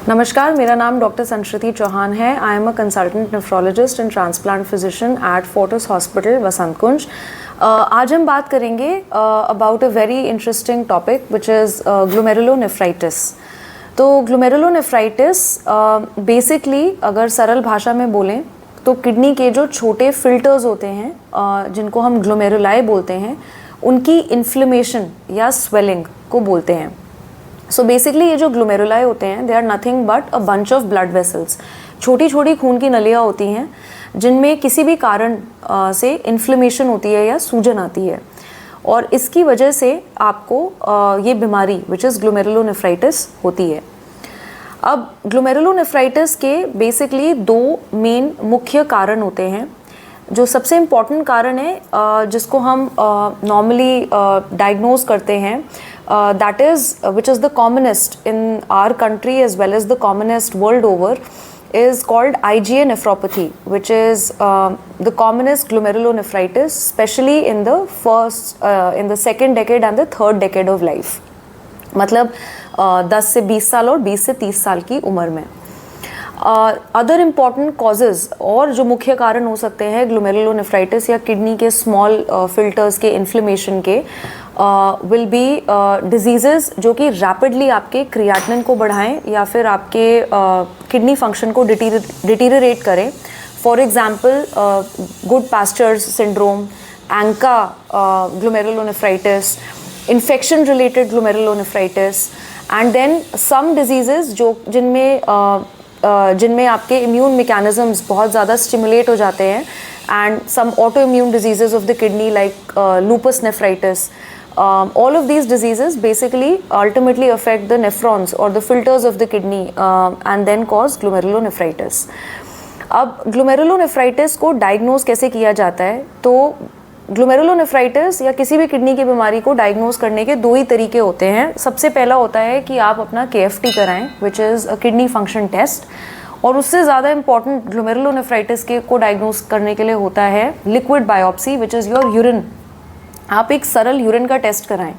नमस्कार, मेरा नाम डॉक्टर संश्रुति चौहान है। I am a consultant nephrologist and transplant physician at Fortis hospital Vasant Kunj. आज हम बात करेंगे about a very interesting topic which is glomerulonephritis. तो ग्लोमेरुलोनेफ्राइटिस बेसिकली अगर सरल भाषा में बोलें तो किडनी के जो छोटे फिल्टर्स होते हैं जिनको हम ग्लोमेरुलाई बोलते हैं, उनकी इन्फ्लेमेशन या स्वेलिंग को बोलते हैं। सो बेसिकली ये जो ग्लोमेरुलाई होते हैं, they are nothing but a bunch of blood vessels. छोटी छोटी खून की नलियाँ होती हैं जिनमें किसी भी कारण से इन्फ्लेमेशन होती है या सूजन आती है, और इसकी वजह से आपको ये बीमारी विच इज़ ग्लोमेरुलोनेफ्राइटिस होती है। अब ग्लोमेरुलोनेफ्राइटिस के बेसिकली दो मेन मुख्य कारण होते हैं। जो सबसे इम्पॉर्टेंट कारण है जिसको हम नॉर्मली डायग्नोज करते हैं, that is which is the commonest in our country as well as the commonest world over, is called IgA nephropathy, which is the commonest glomerulonephritis, especially in the second decade and the third decade of life, मतलब 10 से 20 साल और 20 से 30 साल की उम्र में। Other important causes और जो मुख्य कारण हो सकते हैं ग्लोमेरुलोनेफ्राइटिस या किडनी के स्मॉल फिल्टर्स के इन्फ्लेमेशन के, विल बी डिजीज़ेस जो कि रैपिडली आपके क्रिएटिनिन को बढ़ाएं या फिर आपके किडनी फंक्शन को डिटीरियरेट करें। For example Goodpasture's syndrome, ANCA glomerulonephritis, infection related glomerulonephritis, and then some diseases जिनमें आपके इम्यून मैकेनिज्म्स बहुत ज़्यादा स्टिमुलेट हो जाते हैं, and some autoimmune diseases of the kidney like lupus nephritis. All of these diseases basically ultimately affect the nephrons or the filters of the kidney and then cause glomerulonephritis. अब glomerulonephritis को diagnose कैसे किया जाता है? तो glomerulonephritis या किसी भी किडनी की बीमारी को डायग्नोज करने के दो ही तरीके होते हैं। सबसे पहला होता है कि आप अपना KFT कराएं, which is a kidney function test, और उससे ज़्यादा इंपॉर्टेंट ग्लोमेरुलोनेफ्राइटिस के को डायग्नोज करने के लिए होता है liquid biopsy, which is your urine. आप एक सरल यूरिन का टेस्ट कराएं।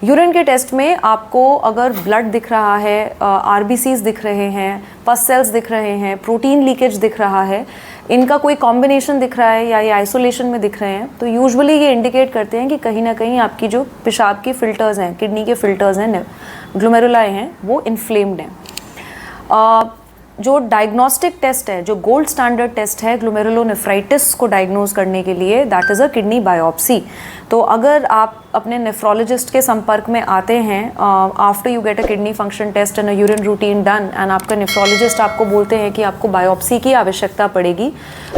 यूरिन के टेस्ट में आपको अगर ब्लड दिख रहा है, RBCs दिख रहे हैं, पस सेल्स दिख रहे हैं, प्रोटीन लीकेज दिख रहा है, इनका कोई कॉम्बिनेशन दिख रहा है या ये आइसोलेशन में दिख रहे हैं, तो यूजुअली ये इंडिकेट करते हैं कि कहीं ना कहीं आपकी जो पेशाब की फिल्टर्स हैं, किडनी के फिल्टर्स हैं, ग्लोमेरुलाई हैं, वो इन्फ्लेम्ड हैं। जो डायग्नोस्टिक टेस्ट है, जो गोल्ड स्टैंडर्ड टेस्ट है ग्लोमेरुलोनेफ्राइटिस को डायग्नोज करने के लिए, that is a kidney biopsy. तो अगर आप अपने नेफ्रोलॉजिस्ट के संपर्क में आते हैं after you get a kidney function test and a urine routine done, and आपका नेफ्रोलॉजिस्ट आपको बोलते हैं कि आपको बायोप्सी की आवश्यकता पड़ेगी,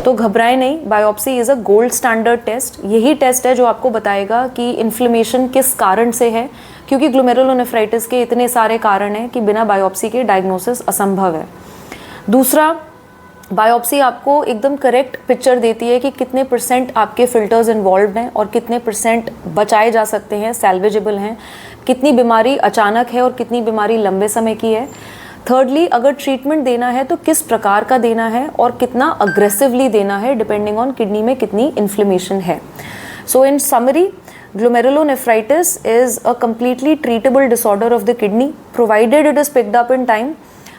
तो घबराएं नहीं। Biopsy is a gold standard test. यही टेस्ट है जो आपको बताएगा कि इन्फ्लेमेशन किस कारण से है, क्योंकि ग्लोमेरुलोनेफ्राइटिस के इतने सारे कारण हैं कि बिना बायोप्सी के डायग्नोसिस असंभव है। दूसरा, बायोप्सी आपको एकदम करेक्ट पिक्चर देती है कि कितने % आपके फिल्टर्स इन्वॉल्व हैं और कितने % बचाए जा सकते हैं, सैल्वेजेबल हैं, कितनी बीमारी अचानक है और कितनी बीमारी लंबे समय की है। थर्डली, अगर ट्रीटमेंट देना है तो किस प्रकार का देना है और कितना अग्रेसिवली देना है, डिपेंडिंग ऑन किडनी में कितनी इन्फ्लेमेशन है। So in summary, glomerulonephritis is a completely treatable disorder of the kidney provided it is picked up in time.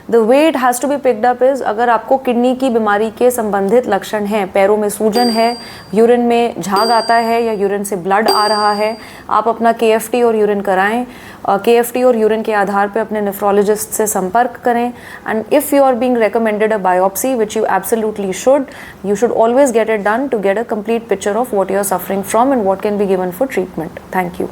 The way it has to be picked up is, अगर आपको kidney की बीमारी के संबंधित लक्षण हैं, पैरों में सूजन है, यूरिन में झाग आता है या यूरिन से ब्लड आ रहा है, आप अपना KFT और यूरिन कराएं। KFT और यूरिन के आधार पे अपने नेफ्रोलॉजिस्ट से संपर्क करें, and if you are being recommended a biopsy, which you absolutely should, you should always get it done to get a complete picture of what you are suffering from and what can be given for treatment. Thank you.